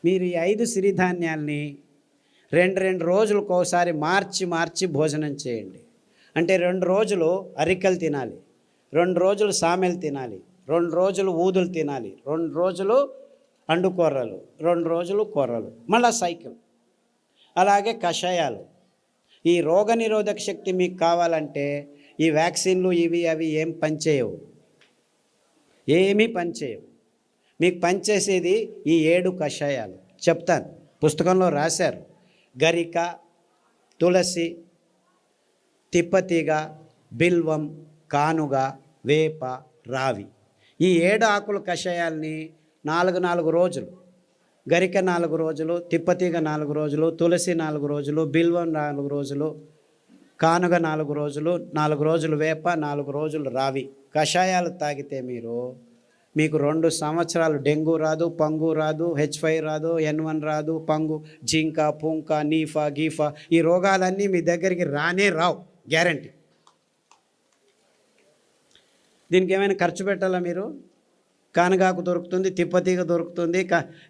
మీరు ఈ 5 సిరిధాన్యాల్ని 2 రోజులకు ఒకసారి మార్చి భోజనం చేయండి. అంటే 2 రోజులు అరికలు తినాలి, 2 రోజులు సామెలు తినాలి, 2 రోజులు ఊదులు తినాలి, 2 రోజులు అండుకొర్రలు, 2 రోజులు కొర్రలు, మళ్ళా సైకిల్. అలాగే కషాయాలు. ఈ రోగనిరోధక శక్తి మీకు కావాలంటే ఈ వ్యాక్సిన్లు ఇవి అవి ఏం పనిచేయవు, ఏమీ పనిచేయవు. మీకు పనిచేసేది ఈ 7 కషాయాలు చెప్తాను, పుస్తకంలో రాశారు. గరిక, తులసి, తిప్పతీగ, బిల్వం, కానుగ, వేప, రావి. ఈ 7 ఆకుల కషాయాల్ని 4 రోజులు, గరిక 4 రోజులు, తిప్పతీగ 4 రోజులు, తులసి 4 రోజులు, బిల్వం 4 రోజులు, కానుగ 4 రోజులు, 4 రోజులు వేప, 4 రోజులు రావి కషాయాలు తాగితే మీకు 2 సంవత్సరాలు డెంగ్యూ రాదు, పంగు రాదు, H5 రాదు, N1 రాదు, పంగు, జింక, పుంక, నీఫా, గీఫా, ఈ రోగాలన్నీ మీ దగ్గరికి రానే రావు, గ్యారంటీ. దీనికి ఏమైనా ఖర్చు పెట్టాలా మీరు? కానగాకు దొరుకుతుంది, తిప్పతీగ దొరుకుతుంది,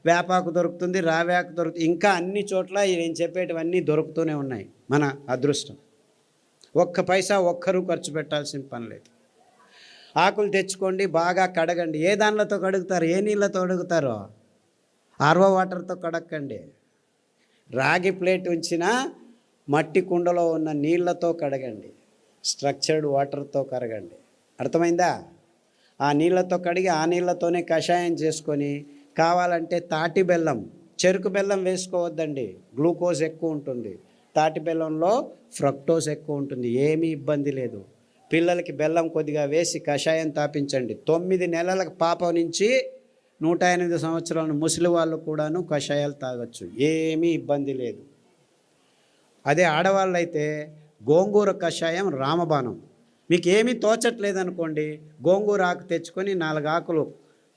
వేపాకు దొరుకుతుంది, రావేకు దొరుకుతుంది, ఇంకా అన్ని చోట్ల నేను చెప్పేటివన్నీ దొరుకుతూనే ఉన్నాయి. మన అదృష్టం. ఒక్క పైసా ఒక్కరూ ఖర్చు పెట్టాల్సిన పని లేదు. ఆకులు తెచ్చుకోండి, బాగా కడగండి. ఏ దానిలతో కడుగుతారు? ఏ నీళ్ళతో కడుగుతారో ఆర్వో వాటర్తో కడక్కండి. రాగి ప్లేట్ ఉంచినా మట్టి కుండలో ఉన్న నీళ్ళతో కడగండి, స్ట్రక్చర్డ్ వాటర్తో కడగండి. అర్థమైందా? ఆ నీళ్ళతో కడిగి ఆ నీళ్ళతోనే కషాయం చేసుకొని, కావాలంటే తాటి బెల్లం, చెరుకు బెల్లం వేసుకోవద్దండి, గ్లూకోజ్ ఎక్కువ ఉంటుంది. తాటి బెల్లంలో ఫ్రక్టోజ్ ఎక్కువ ఉంటుంది, ఏమీ ఇబ్బంది లేదు. పిల్లలకి బెల్లం కొద్దిగా వేసి కషాయం తాపించండి. 9 నెలల పాప నుంచి 108 సంవత్సరాల ముసలి వాళ్ళు కూడాను కషాయాలు తాగొచ్చు, ఏమీ ఇబ్బంది లేదు. అదే ఆడవాళ్ళు అయితే గోంగూర కషాయం రామబాణం. మీకు ఏమీ తోచట్లేదనుకోండి, గోంగూర ఆకు తెచ్చుకొని 4 ఆకులు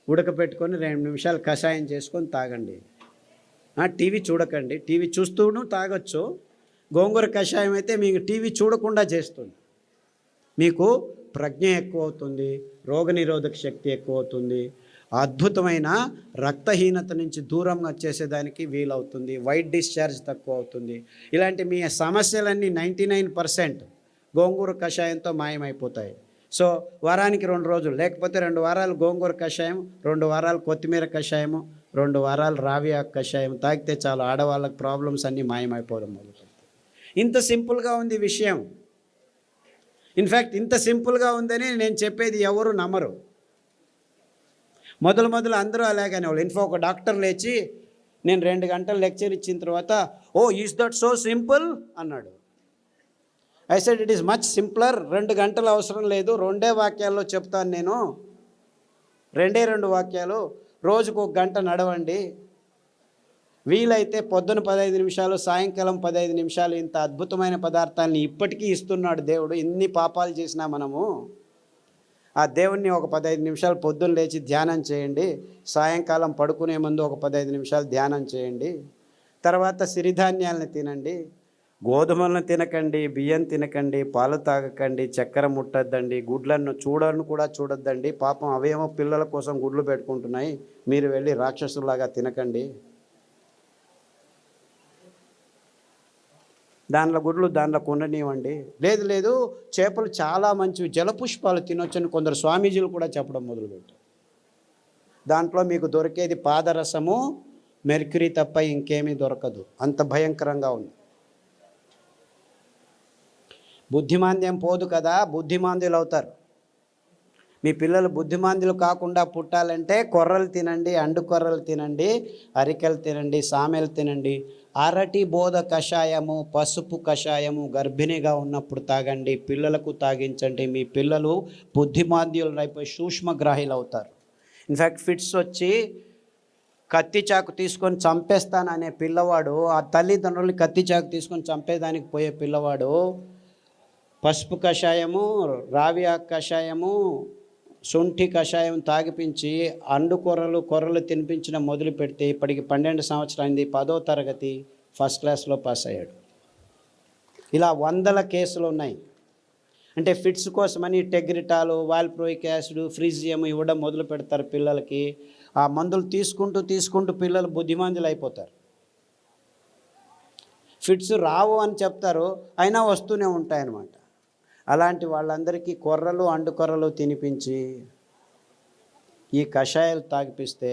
ఉడకపెట్టుకొని 2 నిమిషాలు కషాయం చేసుకొని తాగండి. టీవీ చూడకండి, టీవీ చూస్తూను తాగొచ్చు. గోంగూర కషాయం అయితే మీకు టీవీ చూడకుండా చేస్తుంది. మీకు ప్రజ్ఞ ఎక్కువ అవుతుంది, రోగనిరోధక శక్తి ఎక్కువ అవుతుంది, అద్భుతమైన రక్తహీనత నుంచి దూరంగా చేసేదానికి వీలవుతుంది, వైట్ డిశ్చార్జ్ తక్కువ అవుతుంది. ఇలాంటి మీ సమస్యలన్నీ 99% గోంగూర కషాయంతో మాయమైపోతాయి. సో వారానికి 2 రోజులు, లేకపోతే 2 వారాలు గోంగూర కషాయం, 2 వారాలు కొత్తిమీర కషాయము, 2 వారాలు రావి ఆకు కషాయం తాగితే చాలు, ఆడవాళ్ళకి ప్రాబ్లమ్స్ అన్నీ మాయమైపోవడం మొదలుపెడతాయి. ఇంత సింపుల్గా ఉంది విషయం. ఇన్ఫ్యాక్ట్ ఇంత సింపుల్గా ఉందని నేను చెప్పేది ఎవరు నమ్మరు. మొదలు అందరూ అలాగనే వాళ్ళు. ఒక డాక్టర్ లేచి నేను 2 గంటలు లెక్చర్ ఇచ్చిన తర్వాత, ఓ ఈజ్ దట్ సో సింపుల్ అన్నాడు. I said it is much simpler. 2 గంటలు అవసరం లేదు, 2 వాక్యాల్లో చెప్తాను నేను. 2 వాక్యాలు. రోజుకు 1 గంట నడవండి, వీలైతే పొద్దున 15 నిమిషాలు, సాయంకాలం 15 నిమిషాలు. ఇంత అద్భుతమైన పదార్థాలని ఇప్పటికీ ఇస్తున్నాడు దేవుడు. ఇన్ని పాపాలు చేసినా మనము ఆ దేవుణ్ణి ఒక 15 నిమిషాలు పొద్దున్న లేచి ధ్యానం చేయండి, సాయంకాలం పడుకునే ముందు ఒక 15 నిమిషాలు ధ్యానం చేయండి. తర్వాత సిరిధాన్యాలను తినండి, గోధుమలను తినకండి, బియ్యం తినకండి, పాలు తాగకండి, చక్కెర ముట్టద్దండి, గుడ్లను కూడా చూడొద్దండి. పాపం అవేమో పిల్లల కోసం గుడ్లు పెట్టుకుంటున్నాయి, మీరు వెళ్ళి రాక్షసులాగా తినకండి. దానిలో గుడ్లు దానిలో కొండనివ్వండి. లేదు చేపలు చాలా మంచివి, జలపుష్పాలు తినొచ్చని కొందరు స్వామీజీలు కూడా చెప్పడం మొదలుపెట్టారు. దాంట్లో మీకు దొరికేది పాదరసము, మెర్క్యూరీ తప్ప ఇంకేమీ దొరకదు, అంత భయంకరంగా ఉంది. బుద్ధిమాంద్యం పోదు కదా, బుద్ధిమాంద్యులు అవుతారు. మీ పిల్లలు బుద్ధిమాంద్యులు కాకుండా పుట్టాలంటే కొర్రలు తినండి, అండు కొర్రలు తినండి, అరికెలు తినండి, సామెలు తినండి. అరటి బోధ కషాయము, పసుపు కషాయము గర్భిణిగా ఉన్నప్పుడు తాగండి, పిల్లలకు తాగించండి. మీ పిల్లలు బుద్ధిమాంద్యులు అయిపోయి సూక్ష్మగ్రాహీలు అవుతారు. ఇన్ఫ్యాక్ట్ ఫిట్స్ వచ్చి కత్తి చాకు తీసుకొని చంపేస్తాననే పిల్లవాడు, ఆ తల్లిదండ్రులు కత్తి చాకు తీసుకొని చంపేదానికి పోయే పిల్లవాడు పసుపు కషాయము, రావి ఆకు కషాయము, శొంఠి కషాయం తాగిపించి అండు కొర్రలు తినిపించడం మొదలు పెడితే ఇప్పటికి 12 సంవత్సరాలు అయింది. 10వ తరగతి ఫస్ట్ క్లాస్లో పాస్ అయ్యాడు. ఇలా 100 కేసులు ఉన్నాయి. అంటే ఫిట్స్ కోసమని టెగ్రిటాలు, వాల్ప్రోయిక్ యాసిడ్, ఫ్రీజియం ఇవ్వడం మొదలు పెడతారు పిల్లలకి. ఆ మందులు తీసుకుంటూ పిల్లలు బుద్ధిమంతులు అయిపోతారు. ఫిట్స్ రావు అని చెప్తారు, అయినా వస్తూనే ఉంటాయన్నమాట. అలాంటి వాళ్ళందరికీ కొర్రలు అండుకొర్రలు తినిపించి ఈ కషాయాలు తాగిపిస్తే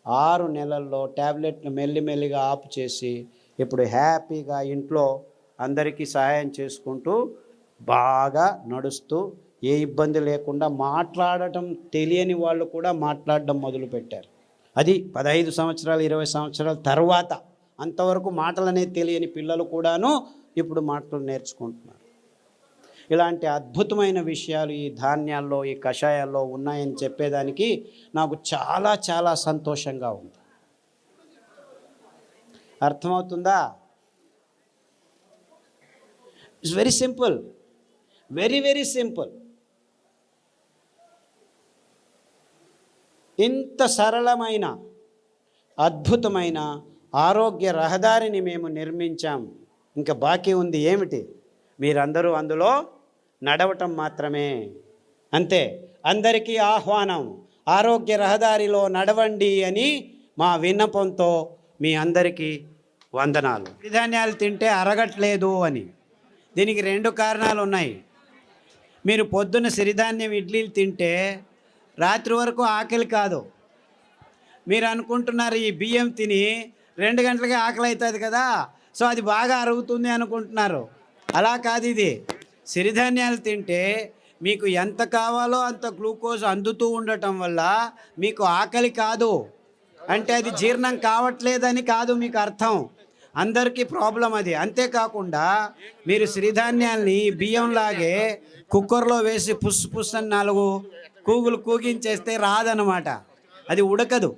6 నెలల్లో ట్యాబ్లెట్లు మెల్లిమెల్లిగా ఆపు చేసి ఇప్పుడు హ్యాపీగా ఇంట్లో అందరికీ సహాయం చేసుకుంటూ బాగా నడుస్తూ ఏ ఇబ్బంది లేకుండా మాట్లాడటం తెలియని వాళ్ళు కూడా మాట్లాడడం మొదలుపెట్టారు. అది 15 సంవత్సరాలు 20 సంవత్సరాల తర్వాత. అంతవరకు మాటలు అనేది తెలియని పిల్లలు కూడాను ఇప్పుడు మాటలు నేర్చుకుంటున్నారు. ఇలాంటి అద్భుతమైన విషయాలు ఈ ధాన్యాల్లో ఈ కషాయాల్లో ఉన్నాయని చెప్పేదానికి నాకు చాలా చాలా సంతోషంగా ఉంది. అర్థమవుతుందా? It's very simple, very simple. ఇంత సరళమైన అద్భుతమైన ఆరోగ్య రహదారిని మేము నిర్మించాం. ఇంకా బాకీ ఉంది ఏమిటి? మీరందరూ అందులో నడవటం మాత్రమే. అంతే. అందరికీ ఆహ్వానం, ఆరోగ్య రహదారిలో నడవండి అని మా విన్నపంతో మీ అందరికీ వందనాలు. సిరిధాన్యాలు తింటే అరగట్లేదు అని దీనికి 2 కారణాలు ఉన్నాయి. మీరు పొద్దున్న సిరిధాన్యం ఇడ్లీలు తింటే రాత్రి వరకు ఆకలి కాదు. మీరు అనుకుంటున్నారు ఈ బియ్యం తిని 2 గంటలకే ఆకలి అవుతుంది కదా, సో అది బాగా అరుగుతుంది అనుకుంటున్నారు. అలా కాదు. ఇది సిరిధాన్యాలు తింటే మీకు ఎంత కావాలో అంత గ్లూకోజ్ అందుతూ ఉండటం వల్ల మీకు ఆకలి కాదు. అంటే అది జీర్ణం కావట్లేదని కాదు మీకు అర్థం. అందరికీ ప్రాబ్లం అది. అంతేకాకుండా మీరు సిరిధాన్యాల్ని బియ్యంలాగే కుక్కర్లో వేసి పుస్ అని 4 కూగులు కూగించేస్తే రాదనమాట. అది ఉడకదు.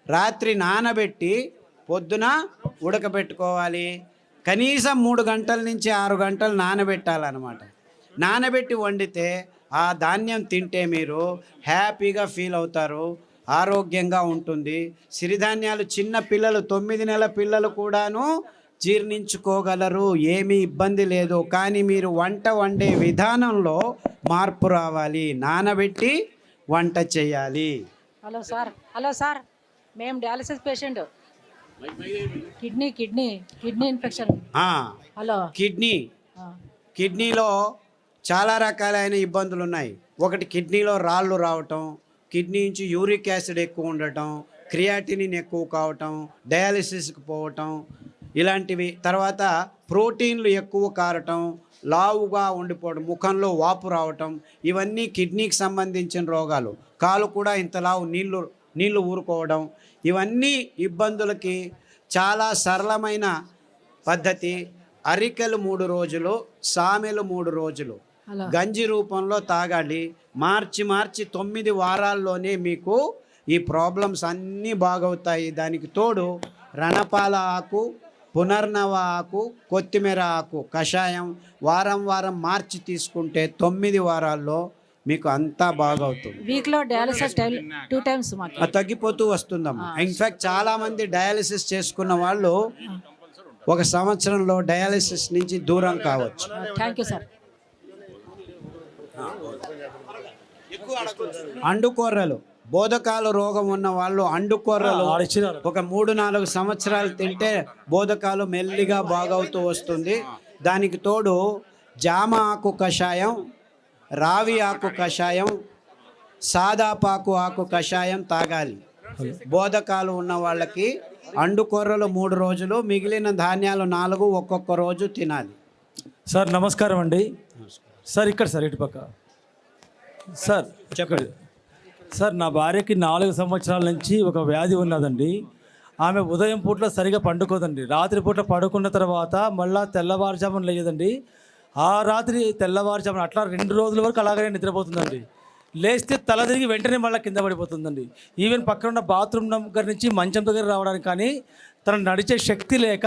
రాత్రి నానబెట్టి పొద్దున ఉడకబెట్టుకోవాలి. కనీసం 3 గంటల నుంచి 6 గంటలు నానబెట్టాలన్నమాట. నానబెట్టి వండితే ఆ ధాన్యం తింటే మీరు హ్యాపీగా ఫీల్ అవుతారు, ఆరోగ్యంగా ఉంటుంది. సిరిధాన్యాలు చిన్న పిల్లలు 9 నెలల పిల్లలు కూడాను జీర్ణించుకోగలరు, ఏమీ ఇబ్బంది లేదు. కానీ మీరు వంట వండే విధానంలో మార్పు రావాలి. నానబెట్టి వంట చేయాలి. హలో సార్, మేము dialysis patient. Kidney infection. Hello, కిడ్నీలో చాలా రకాలైన ఇబ్బందులు ఉన్నాయి. ఒకటి కిడ్నీలో రాళ్ళు రావటం, కిడ్నీ నుంచి యూరిక్ యాసిడ్ ఎక్కువ ఉండటం, క్రియాటినిన్ ఎక్కువ కావటం, డయాలిసిస్కి పోవటం ఇలాంటివి. తర్వాత ప్రోటీన్లు ఎక్కువ కారటం, లావుగా ఉండిపోవడం, ముఖంలో వాపు రావటం, ఇవన్నీ కిడ్నీకి సంబంధించిన రోగాలు. కాలు కూడా ఇంత లావు నీళ్లు ఊరుకోవడం, ఇవన్నీ ఇబ్బందులకి చాలా సరళమైన పద్ధతి. అరికెలు 3 రోజులు, సామెలు 3 రోజులు గంజి రూపంలో తాగాలి. మార్చి 9 వారాల్లోనే మీకు ఈ ప్రాబ్లమ్స్ అన్నీ బాగవుతాయి. దానికి తోడు రణపాల ఆకు, పునర్నవ ఆకు, కొత్తిమీర ఆకు కషాయం వారం మార్చి తీసుకుంటే 9 వారాల్లో మీకు అంతా బాగవుతుంది. వీక్లో డయాలిసిస్ 2 టైమ్స్ తగ్గిపోతూ వస్తుందమ్మా. ఇన్ఫ్యాక్ట్ చాలామంది డయాలిసిస్ చేసుకున్న వాళ్ళు 1 సంవత్సరంలో డయాలిసిస్ నుంచి దూరం కావచ్చు. Thank you sir. అండుకొర్రలు, బోధకాలు రోగం ఉన్న వాళ్ళు అండుకొర్రలు ఒక 3-4 సంవత్సరాలు తింటే బోధకాలు మెల్లిగా బాగవుతూ వస్తుంది. దానికి తోడు జామ ఆకు కషాయం, రావి ఆకు కషాయం, సాదాపాకు ఆకు కషాయం తాగాలి. బోధకాలు ఉన్న వాళ్ళకి అండుకొర్రలు 3 రోజులు, మిగిలిన ధాన్యాలు 4 ఒక్కొక్క రోజు తినాలి. సార్ నమస్కారం అండి. సార్ ఇక్కడ సార్ ఇటుపక్క సార్ చెప్పండి. సార్ నా భార్యకి 4 సంవత్సరాల నుంచి ఒక వ్యాధి ఉన్నదండి. ఆమె ఉదయం పూట సరిగా పండుకోదండి. రాత్రి పూట పడుకున్న తర్వాత మళ్ళీ తెల్లవారుజామున లేదండి. ఆ రాత్రి తెల్లవారుజామున అట్లా 2 రోజుల వరకు అలాగనే నిద్రపోతుందండి. లేస్తే తల తిరిగి వెంటనే మళ్ళీ కింద పడిపోతుందండి. ఈవెన్ పక్కన ఉన్న బాత్రూమ్ దగ్గర నుంచి మంచం దగ్గర రావడానికి కానీ తను నడిచే శక్తి లేక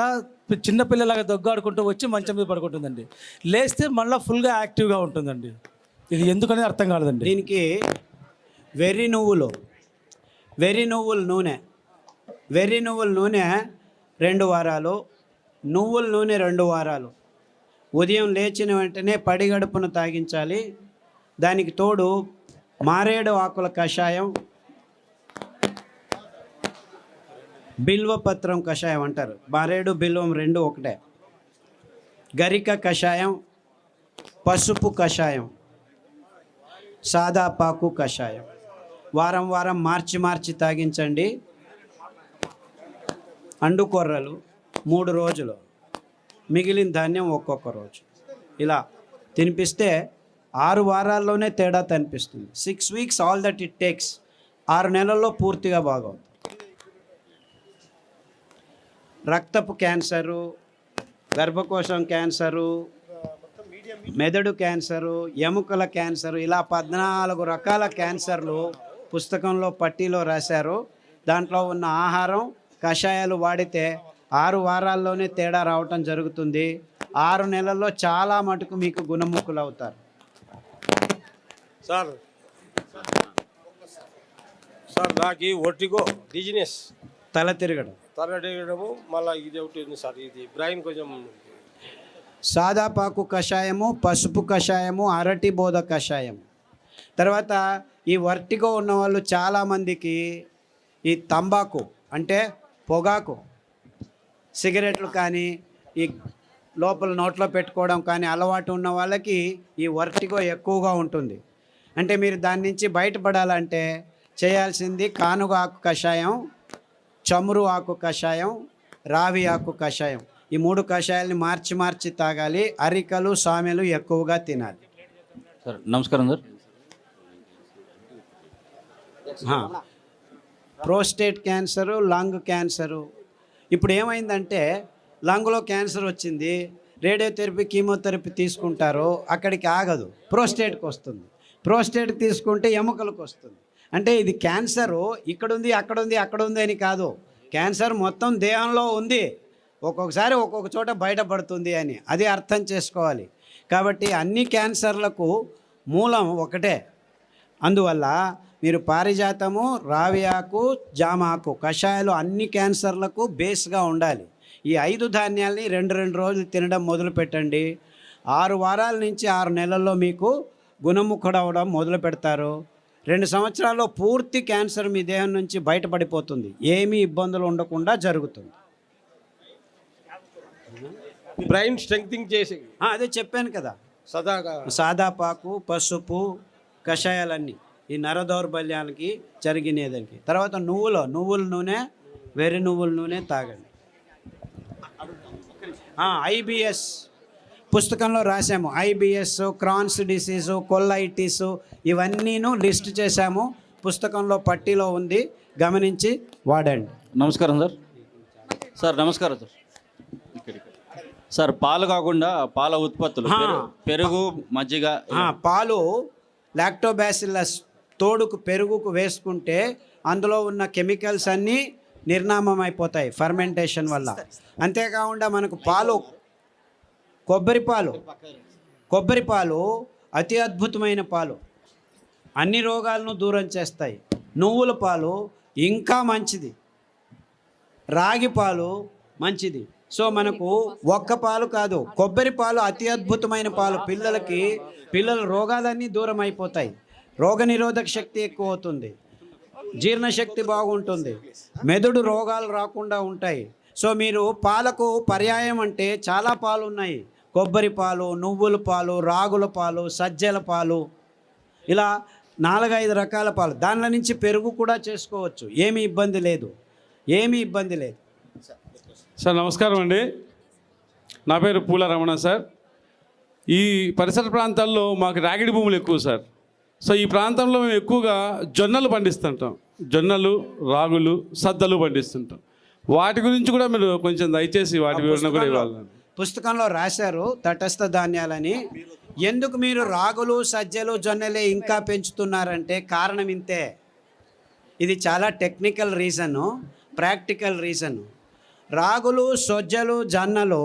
చిన్నపిల్లలాగా దొగ్గాడుకుంటూ వచ్చి మంచం మీద పడుకుంటుందండి. లేస్తే మళ్ళీ ఫుల్గా యాక్టివ్గా ఉంటుందండి. ఇది ఎందుకనేది అర్థం కాలేదండి. దీనికి వెర్రి నువ్వుల నూనె 2 వారాలు, నువ్వుల నూనె 2 వారాలు, ఉదయం లేచిన వెంటనే పడిగడుపును తాగించాలి. దానికి తోడు మారేడు ఆకుల కషాయం, బిల్వపత్రం కషాయం అంటారు. మారేడు బిల్వం రెండు ఒకటే. గరిక కషాయం, పసుపు కషాయం, సాదాపాకు కషాయం. వారం వారం మార్చి తాగించండి. అండుకొర్రలు 3 రోజులు, మిగిలిన ధాన్యం ఒక్కొక్క రోజు. ఇలా తినిపిస్తే 6 వారాల్లోనే తేడా కనిపిస్తుంది. 6 weeks all that it takes. 6 నెలల్లో పూర్తిగా బాగవుతుంది. రక్తపు క్యాన్సరు, గర్భకోశం క్యాన్సరు, మెదడు క్యాన్సరు, ఎముకల క్యాన్సరు, ఇలా 14 రకాల క్యాన్సర్లు పుస్తకంలో పట్టీలో రాశారు. దాంట్లో ఉన్న ఆహారం, కషాయాలు వాడితే 6 వారాల్లోనే తేడా రావటం జరుగుతుంది. 6 నెలల్లో చాలా మటుకు మీకు గుణముఖులు అవుతారు. సార్ నాకు ఒట్టిగో బిజినెస్ తల తిరగడం, తరగడము మళ్ళీ ఇది ఒకటి ఉంది సార్. ఇది బ్రెయిన్ కొంచెం సాదాపాకు కషాయము, పసుపు కషాయము, అరటి బోధ కషాయం. తర్వాత ఈ వర్టిగో ఉన్నవాళ్ళు చాలామందికి ఈ తంబాకు అంటే పొగాకు, సిగరెట్లు కానీ ఈ లోపల నోట్లో పెట్టుకోవడం కానీ అలవాటు ఉన్న వాళ్ళకి ఈ వర్టిగో ఎక్కువగా ఉంటుంది. అంటే మీరు దాని నుంచి బయటపడాలంటే చేయాల్సింది కానుగ ఆకు కషాయం, చమురు ఆకు కషాయం, రావి ఆకు కషాయం. ఈ 3 కషాయాలని మార్చి తాగాలి. అరికలు, సామెలు ఎక్కువగా తినాలి. సార్ నమస్కారం sir. Prostate cancer, lung cancer. ఇప్పుడు ఏమైందంటే లంగ్లో క్యాన్సర్ వచ్చింది, రేడియోథెరపీ, కీమోథెరపీ తీసుకుంటారు, అక్కడికి ఆగదు, ప్రోస్టేట్కి వస్తుంది. ప్రోస్టేట్ తీసుకుంటే ఎముకలకు వస్తుంది. అంటే ఇది క్యాన్సరు ఇక్కడుంది, అక్కడుంది అని కాదు. క్యాన్సర్ మొత్తం దేహంలో ఉంది, ఒక్కొక్కసారి ఒక్కొక్క చోట బయటపడుతుంది అని అది అర్థం చేసుకోవాలి. కాబట్టి అన్ని క్యాన్సర్లకు మూలం ఒకటే. అందువల్ల మీరు పారిజాతము, రావి ఆకు, జామ ఆకు కషాయాలు అన్ని క్యాన్సర్లకు బేస్గా ఉండాలి. ఈ 5 ధాన్యాల్ని 2 రోజులు తినడం మొదలు పెట్టండి. 6 వారాల నుంచి 6 నెలల్లో మీకు గుణముఖుడవడం మొదలు పెడతారు. 2 సంవత్సరాల్లో పూర్తి క్యాన్సర్ మీ దేహం నుంచి బయటపడిపోతుంది. ఏమీ ఇబ్బందులు ఉండకుండా జరుగుతుంది. బ్రెయిన్ స్ట్రెంగ్తింగ్ చేసి అదే చెప్పాను కదా, సదాగా సాదాపాకు, పసుపు కషాయాలన్నీ ఈ నర దౌర్బల్యానికి జరిగినదానికి. తర్వాత నువ్వుల నూనె, వెర్రి నువ్వుల నూనె తాగండి. ఐబిఎస్ పుస్తకంలో రాసాము. ఐబిఎస్, క్రాన్స్ డిసీజు, కొల్లైటిస్ ఇవన్నీను లిస్ట్ చేశాము. పుస్తకంలో పట్టీలో ఉంది, గమనించి వాడండి. నమస్కారం సార్. సార్ నమస్కారం సార్. సార్ పాలు కాకుండా పాల ఉత్పత్తులు, పెరుగు, మజ్జిగ. పాలు లాక్టోబాసిల్లస్ తోడుకు పెరుగుకు వేసుకుంటే అందులో ఉన్న కెమికల్స్ అన్నీ నిర్నామం అయిపోతాయి ఫర్మెంటేషన్ వల్ల. అంతేకాకుండా మనకు పాలు, కొబ్బరి పాలు అతి అద్భుతమైన పాలు, అన్ని రోగాలను దూరం చేస్తాయి. నువ్వుల పాలు ఇంకా మంచిది, రాగి పాలు మంచిది. సో మనకు ఒక్క పాలు కాదు, కొబ్బరి పాలు అతి అద్భుతమైన పాలు. పిల్లల రోగాలన్నీ దూరం అయిపోతాయి. రోగనిరోధక శక్తి ఎక్కువ అవుతుంది, జీర్ణశక్తి బాగుంటుంది, మెదడు రోగాలు రాకుండా ఉంటాయి. సో మీరు పాలకు పర్యాయం అంటే చాలా పాలు ఉన్నాయి. కొబ్బరి పాలు, నువ్వుల పాలు, రాగుల పాలు, సజ్జల పాలు, ఇలా 4-5 రకాల పాలు. దానిలో నుంచి పెరుగు కూడా చేసుకోవచ్చు, ఏమీ ఇబ్బంది లేదు. సార్ నమస్కారం అండి. నా పేరు పూల రమణ సార్. ఈ పరిసర ప్రాంతాల్లో మాకు రాగిడి భూములు ఎక్కువ సార్. సో ఈ ప్రాంతంలో మేము ఎక్కువగా జొన్నలు పండిస్తుంటాం. జొన్నలు, రాగులు, సద్దలు పండిస్తుంటాం. వాటి గురించి కూడా మీరు కొంచెం దయచేసి వాటి వివరణ కూడా ఇవ్వాలి. పుస్తకంలో రాశారు తటస్థ ధాన్యాలని. ఎందుకు మీరు రాగులు, సజ్జలు, జొన్నలే ఇంకా పెంచుతున్నారంటే కారణం ఇంతే. ఇది చాలా టెక్నికల్ రీజను, ప్రాక్టికల్ రీజను. రాగులు, సజ్జలు, జొన్నలు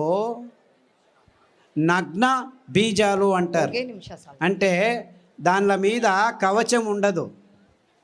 నగ్న బీజాలు అంటారు. అంటే దానిల మీద కవచం ఉండదు.